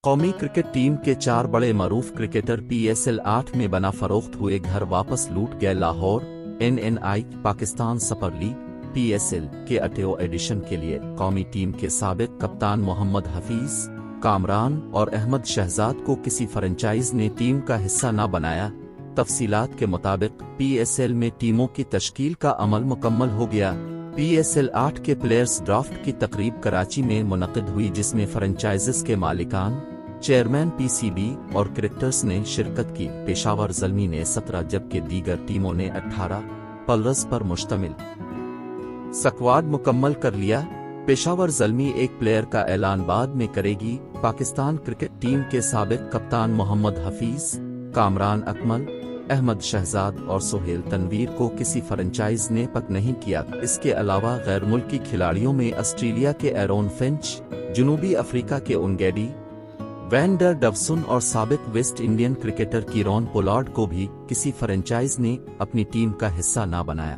कौमी cricket team के 4 बड़े मरूफ क्रिकेटर PSL 8 में बना फरोख्त हुए घर वापस लूट गए। Lahore NNI Pakistan super league PSL के 8वें एडिशन के लिए कौमी टीम के साबिक कप्तान मोहम्मद हफीज, कामरान और अहमद शहजाद को किसी फ्रेंचाइज ने टीम का हिस्सा न बनाया। तफसीलात के मुताबिक PSL में टीमों की तश्कील का अमल मुकम्मल हो गया। PSL 8 के प्लेयर्स ड्राफ्ट की तकरीब कराची में मुनक़िद हुई, जिसमें फ्रेंचाइजेस के मालिकान, चेयरमैन PCB और क्रिकेटर्स ने शिरकत की। पेशावर ज़ल्मी ने 17 जबकि दीगर टीमों ने 18 प्लेयर्स पर मुश्तमिल स्क्वाड मुकम्मल कर लिया। पेशावर ज़ल्मी एक प्लेयर का ऐलान बाद में करेगी। पाकिस्तान क्रिकेट टीम के साबिक कप्तान मोहम्मद हफीज, कामरान अकमल, अहमद शहजाद और सोहेल तनवीर को किसी फ्रेंचाइज ने पक नहीं किया। इसके अलावा गैर मुल्की खिलाड़ियों में ऑस्ट्रेलिया के एरोन फिंच, जनूबी अफ्रीका के उनगैडी वैन डर डवसन और साबिक West Indian cricketer Kieron Pollard को भी किसी फ्रेंचाइज ने अपनी टीम का हिस्सा न बनाया।